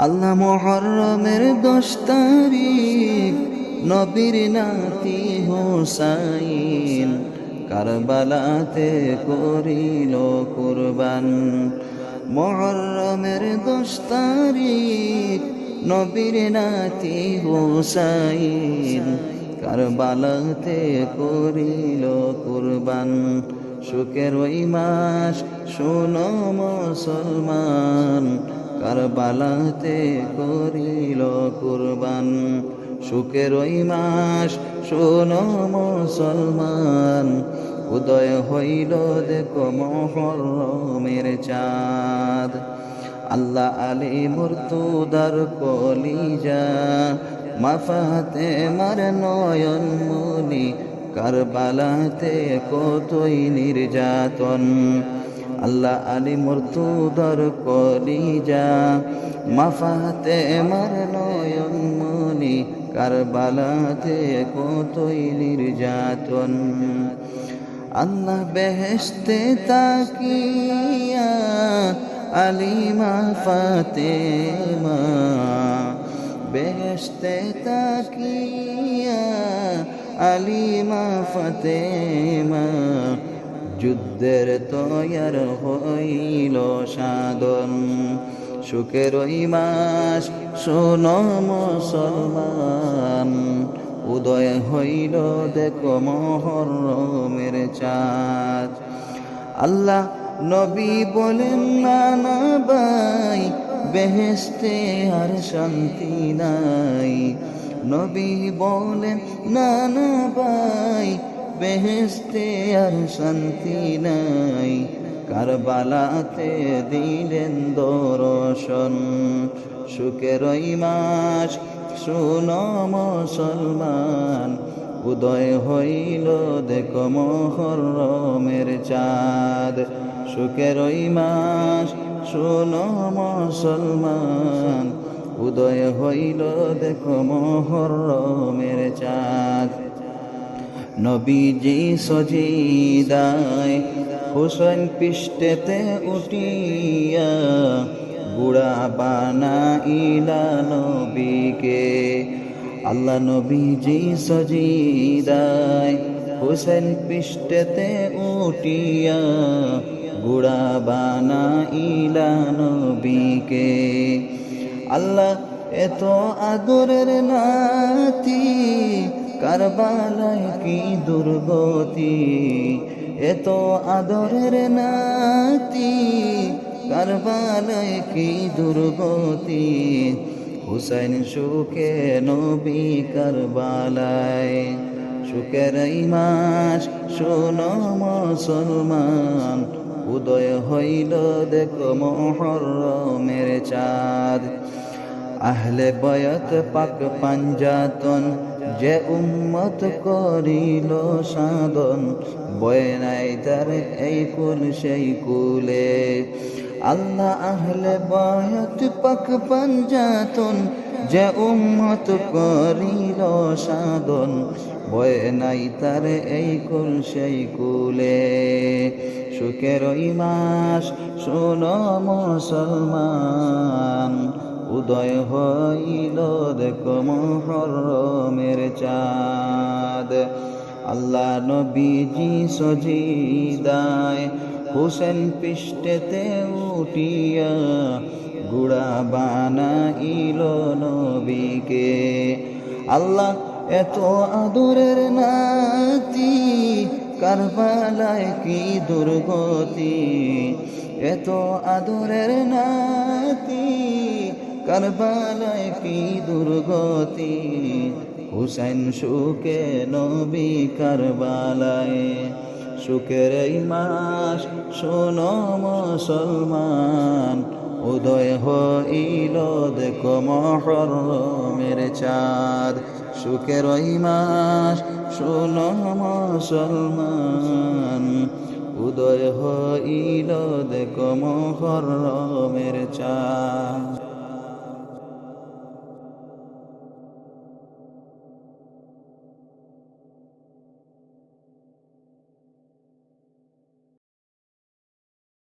আল্লাহ মুহররমের 10 তারিখ নবীর নাতি হুসাইন কারবালাতে করিল কুরবান। মুহররমের 10 তারিখ নবীর নাতি হুসাইন কারবালাতে করিল কুরবান। সুখের ওই মাস শোনো মুসলমান, কারবালাতে করিল কুরবান। সুখের ওই মাস শোনো মুসলমান, উদয় হইল দেখো মুহররমের চাঁদ। আল্লাহ আলী মুর্তুদার কলিজা, মা ফাতেমার নয়ন মনি, কারবালাতে কতই নির্যাতন। আল্লাহ আলী মুর্তুদার কলিজা, মা ফাতেমার নয়ন মনি, কারবালাতে কতই নির্যাতন। আল্লাহ বেহেশতে তাকিয়া আলিমা ফাতেমা, বেহেশতে তাকিয়া আলিমা ফাতেমা, যুদ্ধের তৈয়ার হইল সাধন। সুখের ওই মাস শোনো মুসলমান, উদয় হইল দেখো মুহররমের চাঁদ। আল্লাহ নবী বলেন নানা ভাই, বেহেশতে আর শান্তি নাই। নবী বলেন নানা ভাই, বেহেশতে আর শান্তি নাই। কারবালাতে দিলেন দর্শন। সুখের ওই মাস শোনো মুসলমান, উদয় হইল দেখো মুহররমের চাঁদ। সুখের ওই মাস শোনো মুসলমান, উদয় হইল দেখো মুহররমের চাঁদ। নবীজি সজিদায় হুসেন পৃষ্ঠেতে উঠিয়া, বুড়া বানাইলা নবীকে। আল্লাহ নবীজি সজিদায় হুসেন পৃষ্ঠেতে উঠিয়া, বুড়া বানাইলা নবীকে। আল্লাহ এত আদরের নাতি, কারবালায় কি দুর্গতি। এত আদরের নাতি, কারবালায় কি দুর্গতি। হুসাইন সুখে নবী কারবালায়। সুখের এই মাস শোনো মুসলমান, উদয় হইল দেখো মুহররমের চাঁদ। আহলে বয়ত পাক পাঞ্জাতন, যে উম্মত করিল সাধন। বয়ে নাই তার এই কুল সেই কুলে। আল্লাহ আহলে বয়ত পাক পাঞ্জাতন, যে উম্মত করিল সাধন। বয়ে নাই তার এই কুল সেই কুলে। সুখের ওই মাস শোনো মুসলমান, উদয় হইল দেখো মুহররমের চাঁদ। আল্লাহ নবীজি সজিদায় হুসেন পৃষ্ঠেতে উঠিয়া, গুড়া বানাইল নবীকে। আল্লাহ এত আদরের নাতি, কারবালায় কি দুর্গতি। এত আদরের নাতি, কারবালায় কি দুর্গতি। হুসাইন সুখে নবী কারবালায়। সুখের এই মাস শোনো মুসলমান, উদয় হইল দেখো মুহররমের চাঁদ। সুখের ওই মাস শোনো মুসলমান, উদয় হইল দেখো মুহররমের চাঁদ।